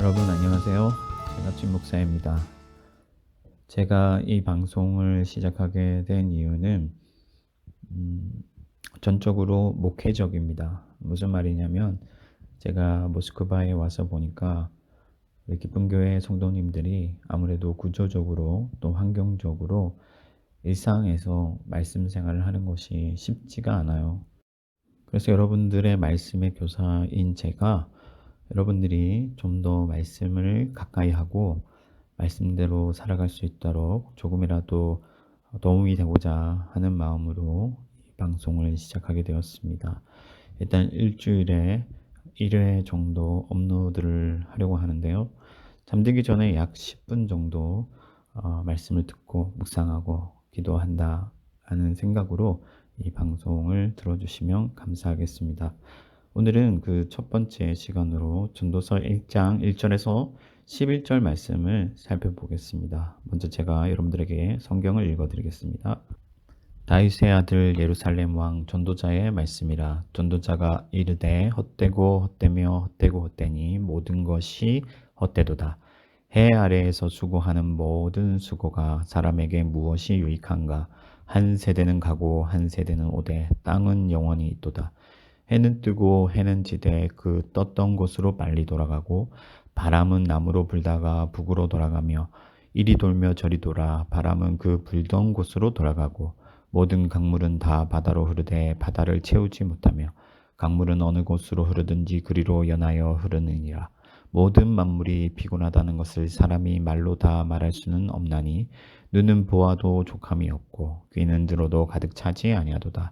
여러분 안녕하세요. 제가 목사입니다. 제가 이 방송을 시작하게 된 이유는 음, 전적으로 목회적입니다. 무슨 말이냐면 제가 모스크바에 와서 보니까 우리 기쁨교회 성도님들이 아무래도 구조적으로 또 환경적으로 일상에서 말씀 생활을 하는 것이 쉽지가 않아요. 그래서 여러분들의 말씀의 교사인 제가 여러분들이 좀 더 말씀을 가까이 하고 말씀대로 살아갈 수 있도록 조금이라도 도움이 되고자 하는 마음으로 이 방송을 시작하게 되었습니다. 일단 일주일에 1회 정도 업로드를 하려고 하는데요. 잠들기 전에 약 10분 정도 말씀을 듣고 묵상하고 기도한다 하는 생각으로 이 방송을 들어주시면 감사하겠습니다. 오늘은 그 첫 번째 시간으로 전도서 1장 1절에서 11절 말씀을 살펴보겠습니다. 먼저 제가 여러분들에게 성경을 읽어드리겠습니다. 다윗의 아들 예루살렘 왕 전도자의 말씀이라. 전도자가 이르되 헛되고 헛되며 헛되고 헛되니 모든 것이 헛되도다. 해 아래에서 수고하는 모든 수고가 사람에게 무엇이 유익한가. 한 세대는 가고 한 세대는 오되 땅은 영원히 있도다. 해는 뜨고 해는 지되 그 떴던 곳으로 빨리 돌아가고 바람은 남으로 불다가 북으로 돌아가며 이리 돌며 저리 돌아 바람은 그 불던 곳으로 돌아가고 모든 강물은 다 바다로 흐르되 바다를 채우지 못하며 강물은 어느 곳으로 흐르든지 그리로 연하여 흐르느니라. 모든 만물이 피곤하다는 것을 사람이 말로 다 말할 수는 없나니 눈은 보아도 족함이 없고 귀는 들어도 가득 차지 아니하도다.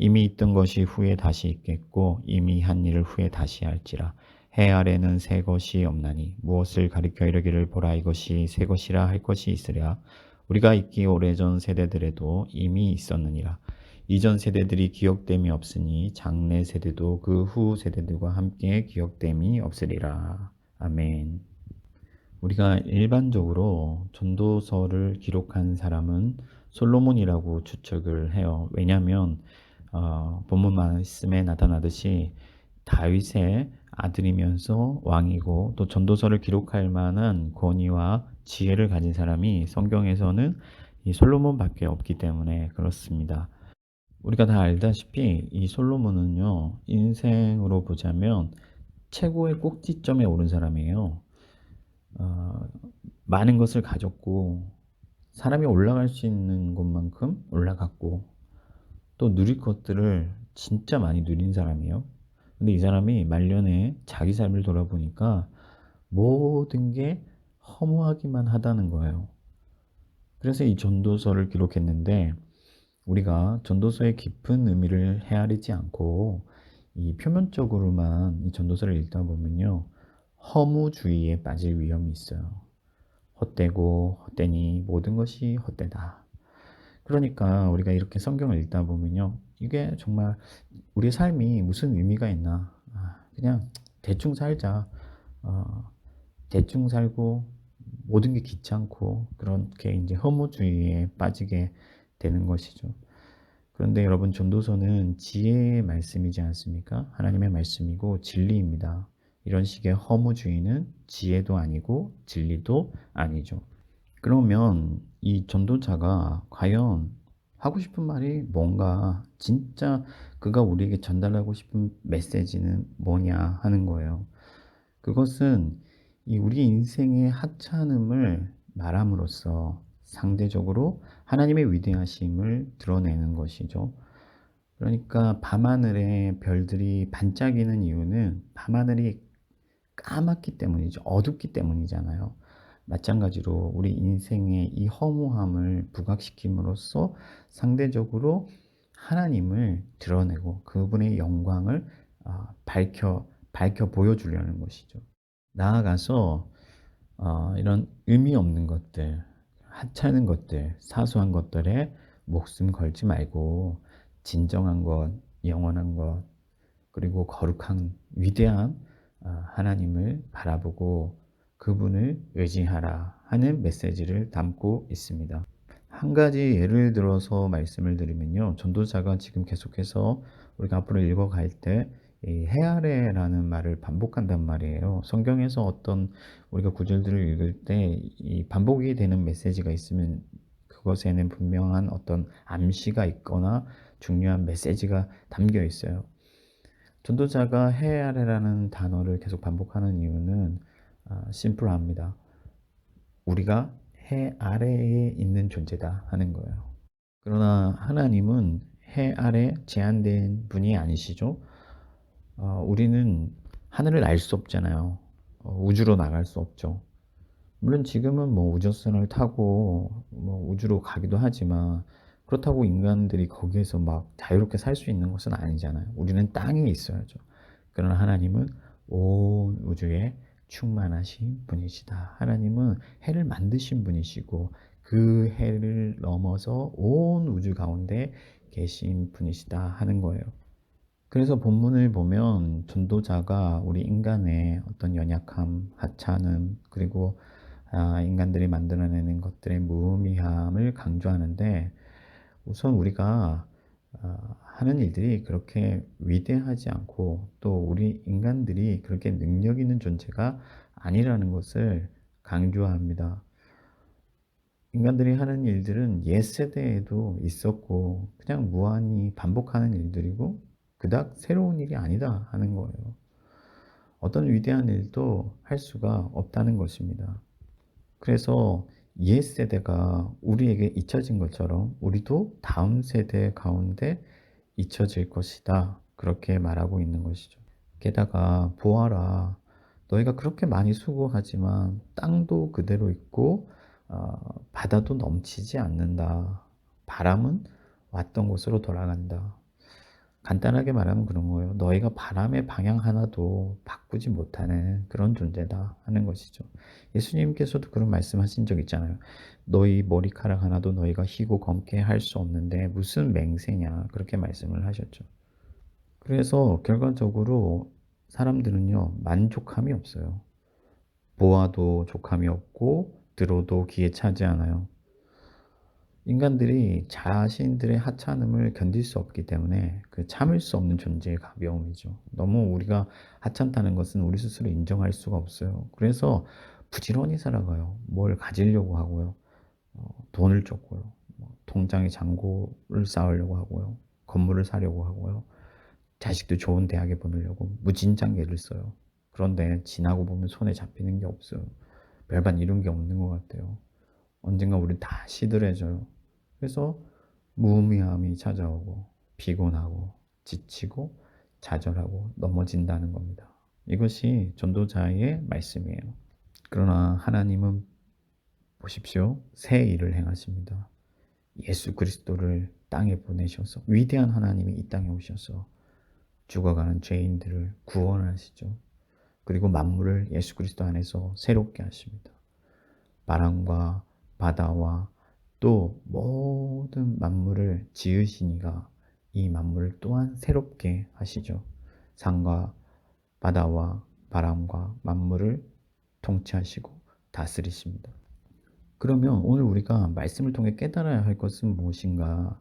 이미 있던 것이 후에 다시 있겠고 이미 한 일을 후에 다시 할지라. 해 아래는 새 것이 없나니 무엇을 가리켜 이르기를 보라 이것이 새 것이라 할 것이 있으랴. 우리가 있기 오래전 세대들에도 이미 있었느니라. 이전 세대들이 기억됨이 없으니 장래 세대도 그 후 세대들과 함께 기억됨이 없으리라. 아멘. 우리가 일반적으로 전도서를 기록한 사람은 솔로몬이라고 추측을 해요. 왜냐하면 본문 말씀에 나타나듯이 다윗의 아들이면서 왕이고 또 전도서를 기록할 만한 권위와 지혜를 가진 사람이 성경에서는 이 솔로몬밖에 없기 때문에 그렇습니다. 우리가 다 알다시피 이 솔로몬은요, 인생으로 보자면 최고의 꼭지점에 오른 사람이에요. 어, 많은 것을 가졌고 사람이 올라갈 수 있는 곳만큼 올라갔고 또 누릴 것들을 진짜 많이 누린 사람이에요. 근데 이 사람이 말년에 자기 삶을 돌아보니까 모든 게 허무하기만 하다는 거예요. 그래서 이 전도서를 기록했는데 우리가 전도서의 깊은 의미를 헤아리지 않고 이 표면적으로만 이 전도서를 읽다 보면요. 허무주의에 빠질 위험이 있어요. 헛되고 헛되니 모든 것이 헛되다. 그러니까 우리가 이렇게 성경을 읽다 보면요. 이게 정말 우리의 삶이 무슨 의미가 있나. 그냥 대충 살자. 어, 대충 살고 모든 게 귀찮고 그렇게 이제 허무주의에 빠지게 되는 것이죠. 그런데 여러분 전도서는 지혜의 말씀이지 않습니까? 하나님의 말씀이고 진리입니다. 이런 식의 허무주의는 지혜도 아니고 진리도 아니죠. 그러면 이 전도자가 과연 하고 싶은 말이 뭔가 진짜 그가 우리에게 전달하고 싶은 메시지는 뭐냐 하는 거예요. 그것은 이 우리 인생의 하찮음을 말함으로써 상대적으로 하나님의 위대하심을 드러내는 것이죠. 그러니까 밤하늘에 별들이 반짝이는 이유는 밤하늘이 까맣기 때문이죠. 어둡기 때문이잖아요. 마찬가지로 우리 인생의 이 허무함을 부각시킴으로써 상대적으로 하나님을 드러내고 그분의 영광을 밝혀 보여주려는 것이죠. 나아가서 이런 의미 없는 것들, 하찮은 것들, 사소한 것들에 목숨 걸지 말고 진정한 것, 영원한 것, 그리고 거룩한 위대한 하나님을 바라보고 그분을 의지하라 하는 메시지를 담고 있습니다. 한 가지 예를 들어서 말씀을 드리면요. 전도자가 지금 계속해서 우리가 앞으로 읽어갈 때 이 해 아래라는 말을 반복한단 말이에요. 성경에서 어떤 우리가 구절들을 읽을 때 이 반복이 되는 메시지가 있으면 그것에는 분명한 어떤 암시가 있거나 중요한 메시지가 담겨 있어요. 전도자가 해 아래라는 단어를 계속 반복하는 이유는 심플합니다. 우리가 해 아래에 있는 존재다 하는 거예요. 그러나 하나님은 해 아래 제한된 분이 아니시죠. 우리는 하늘을 날 수 없잖아요. 우주로 나갈 수 없죠. 물론 지금은 뭐 우주선을 타고 뭐 우주로 가기도 하지만 그렇다고 인간들이 거기에서 막 자유롭게 살 수 있는 것은 아니잖아요. 우리는 땅에 있어야죠. 그러나 하나님은 온 우주에 충만하신 분이시다. 하나님은 해를 만드신 분이시고 그 해를 넘어서 온 우주 가운데 계신 분이시다 하는 거예요. 그래서 본문을 보면 전도자가 우리 인간의 어떤 연약함, 하찮음, 그리고 인간들이 만들어내는 것들의 무의미함을 강조하는데 우선 우리가 하는 일들이 그렇게 위대하지 않고 또 우리 인간들이 그렇게 능력 있는 존재가 아니라는 것을 강조합니다. 인간들이 하는 일들은 옛 세대에도 있었고 그냥 무한히 반복하는 일들이고 그닥 새로운 일이 아니다 하는 거예요. 어떤 위대한 일도 할 수가 없다는 것입니다. 그래서 옛 세대가 우리에게 잊혀진 것처럼 우리도 다음 세대 가운데 잊혀질 것이다. 그렇게 말하고 있는 것이죠. 게다가 보아라. 너희가 그렇게 많이 수고하지만 땅도 그대로 있고 바다도 넘치지 않는다. 바람은 왔던 곳으로 돌아간다. 간단하게 말하면 그런 거예요. 너희가 바람의 방향 하나도 바꾸지 못하는 그런 존재다 하는 것이죠. 예수님께서도 그런 말씀하신 적 있잖아요. 너희 머리카락 하나도 너희가 희고 검게 할 수 없는데 무슨 맹세냐 그렇게 말씀을 하셨죠. 그래서 결과적으로 사람들은요 만족함이 없어요. 보아도 족함이 없고 들어도 귀에 차지 않아요. 인간들이 자신들의 하찮음을 견딜 수 없기 때문에 그 참을 수 없는 존재의 가벼움이죠. 너무 우리가 하찮다는 것은 우리 스스로 인정할 수가 없어요. 그래서 부지런히 살아가요. 뭘 가지려고 하고요. 돈을 쫓고요. 통장에 잔고를 쌓으려고 하고요. 건물을 사려고 하고요. 자식도 좋은 대학에 보내려고 무진장애를 써요. 그런데 지나고 보면 손에 잡히는 게 없어요. 별반 이룬 게 없는 것 같아요. 언젠가 우리 다 시들해져요. 그래서 무의미함이 찾아오고 피곤하고 지치고 좌절하고 넘어진다는 겁니다. 이것이 전도자의 말씀이에요. 그러나 하나님은 보십시오. 새 일을 행하십니다. 예수 그리스도를 땅에 보내셔서 위대한 하나님이 이 땅에 오셔서 죽어가는 죄인들을 구원하시죠. 그리고 만물을 예수 그리스도 안에서 새롭게 하십니다. 바람과 바다와 또 모든 만물을 지으시니가 이 만물을 또한 새롭게 하시죠. 산과 바다와 바람과 만물을 통치하시고 다스리십니다. 그러면 오늘 우리가 말씀을 통해 깨달아야 할 것은 무엇인가?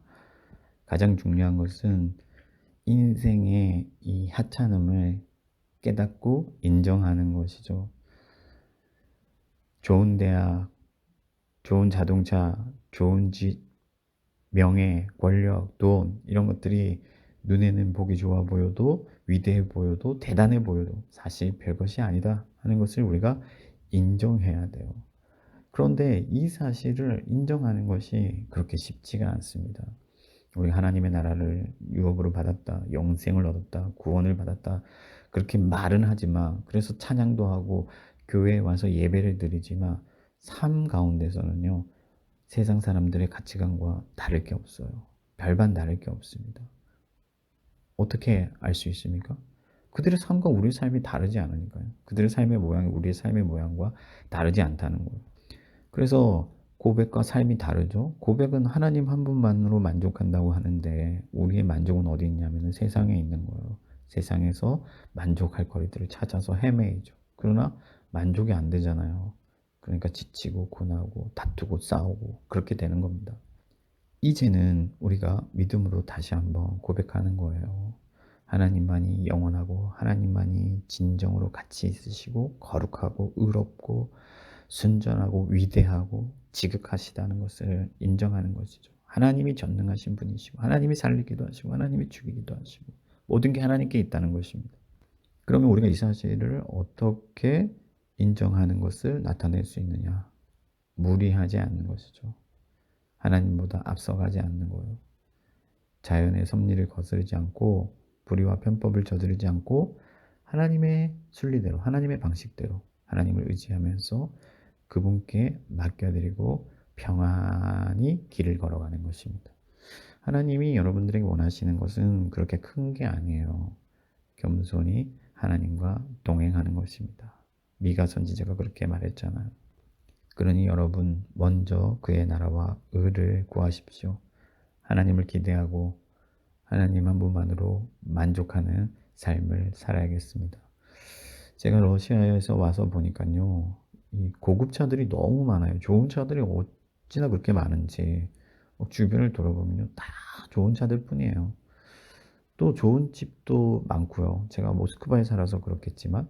가장 중요한 것은 인생의 이 하찮음을 깨닫고 인정하는 것이죠. 좋은 대학, 좋은 자동차, 좋은 집, 명예, 권력, 돈 이런 것들이 눈에는 보기 좋아 보여도 위대해 보여도 대단해 보여도 사실 별것이 아니다 하는 것을 우리가 인정해야 돼요. 그런데 이 사실을 인정하는 것이 그렇게 쉽지가 않습니다. 우리 하나님의 나라를 유업으로 받았다, 영생을 얻었다, 구원을 받았다 그렇게 말은 하지만 그래서 찬양도 하고 교회에 와서 예배를 드리지만 삶 가운데서는요 세상 사람들의 가치관과 다를 게 없어요. 별반 다를 게 없습니다. 어떻게 알 수 있습니까? 그들의 삶과 우리의 삶이 다르지 않으니까요. 그들의 삶의 모양이 우리의 삶의 모양과 다르지 않다는 거예요. 그래서 고백과 삶이 다르죠. 고백은 하나님 한 분만으로 만족한다고 하는데 우리의 만족은 어디 있냐면 세상에 있는 거예요. 세상에서 만족할 거리들을 찾아서 헤매이죠. 그러나 만족이 안 되잖아요. 그러니까 지치고 고나고 다투고 싸우고 그렇게 되는 겁니다. 이제는 우리가 믿음으로 다시 한번 고백하는 거예요. 하나님만이 영원하고 하나님만이 진정으로 가치 있으시고 거룩하고 의롭고 순전하고 위대하고 지극하시다는 것을 인정하는 것이죠. 하나님이 전능하신 분이시고 하나님이 살리기도 하시고 하나님이 죽이기도 하시고 모든 게 하나님께 있다는 것입니다. 그러면 우리가 이 사실을 어떻게 인정하는 것을 나타낼 수 있느냐? 무리하지 않는 것이죠. 하나님보다 앞서가지 않는 거예요. 자연의 섭리를 거스르지 않고 불의와 편법을 저지르지 않고 하나님의 순리대로 하나님의 방식대로 하나님을 의지하면서 그분께 맡겨드리고 평안히 길을 걸어가는 것입니다. 하나님이 여러분들에게 원하시는 것은 그렇게 큰 게 아니에요. 겸손히 하나님과 동행하는 것입니다. 미가 선지자가 그렇게 말했잖아요. 그러니 여러분 먼저 그의 나라와 의를 구하십시오. 하나님을 기대하고 하나님 한 분만으로 만족하는 삶을 살아야겠습니다. 제가 러시아에서 와서 보니까요, 이 고급 차들이 너무 많아요. 좋은 차들이 어찌나 그렇게 많은지 주변을 돌아보면요, 다 좋은 차들 뿐이에요. 또 좋은 집도 많고요. 제가 모스크바에 살아서 그렇겠지만,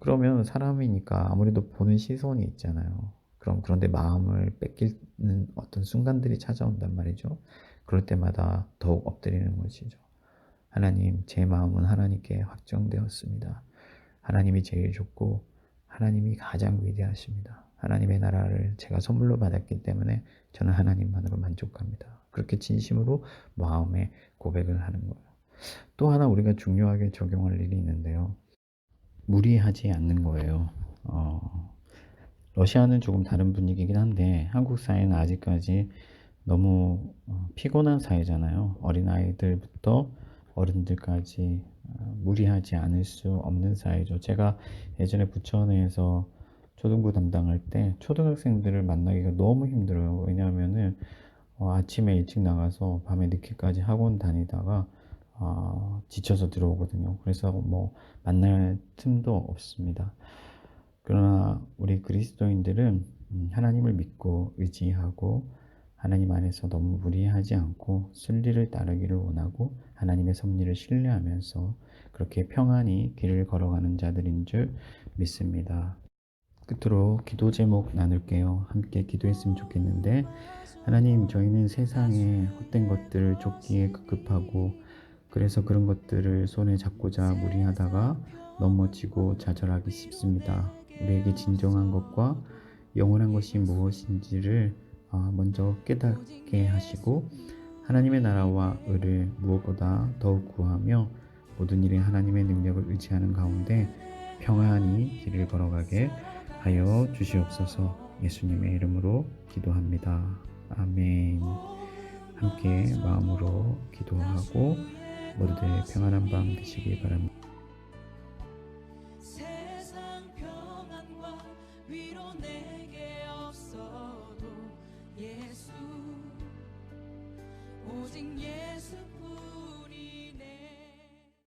그러면 사람이니까 아무래도 보는 시선이 있잖아요. 그런데 마음을 뺏기는 어떤 순간들이 찾아온단 말이죠. 그럴 때마다 더욱 엎드리는 것이죠. 하나님, 제 마음은 하나님께 확정되었습니다. 하나님이 제일 좋고 하나님이 가장 위대하십니다. 하나님의 나라를 제가 선물로 받았기 때문에 저는 하나님만으로 만족합니다. 그렇게 진심으로 마음에 고백을 하는 거예요. 또 하나 우리가 중요하게 적용할 일이 있는데요. 무리하지 않는 거예요. 러시아는 조금 다른 분위기긴 한데 한국 사회는 아직까지 너무 피곤한 사회잖아요. 어린아이들부터 어른들까지 무리하지 않을 수 없는 사회죠. 제가 예전에 부천에서 초등부 담당할 때 초등학생들을 만나기가 너무 힘들어요. 왜냐하면은 아침에 일찍 나가서 밤에 늦게까지 학원 다니다가 지쳐서 들어오거든요. 그래서 뭐 만날 틈도 없습니다. 그러나 우리 그리스도인들은 하나님을 믿고 의지하고 하나님 안에서 너무 무리하지 않고 순리를 따르기를 원하고 하나님의 섭리를 신뢰하면서 그렇게 평안히 길을 걸어가는 자들인 줄 믿습니다. 끝으로 기도 제목 나눌게요. 함께 기도했으면 좋겠는데, 하나님, 저희는 세상에 헛된 것들을 쫓기에 급급하고 그래서 그런 것들을 손에 잡고자 무리하다가 넘어지고 좌절하기 쉽습니다. 우리에게 진정한 것과 영원한 것이 무엇인지를 먼저 깨닫게 하시고 하나님의 나라와 의를 무엇보다 더욱 구하며 모든 일에 하나님의 능력을 의지하는 가운데 평안히 길을 걸어가게 하여 주시옵소서. 예수님의 이름으로 기도합니다. 아멘. 함께 마음으로 기도하고 모두들 평안한 밤 되시기 바랍니다. 세상 평안과 위로 내게 없어도 예수 오직 예수뿐이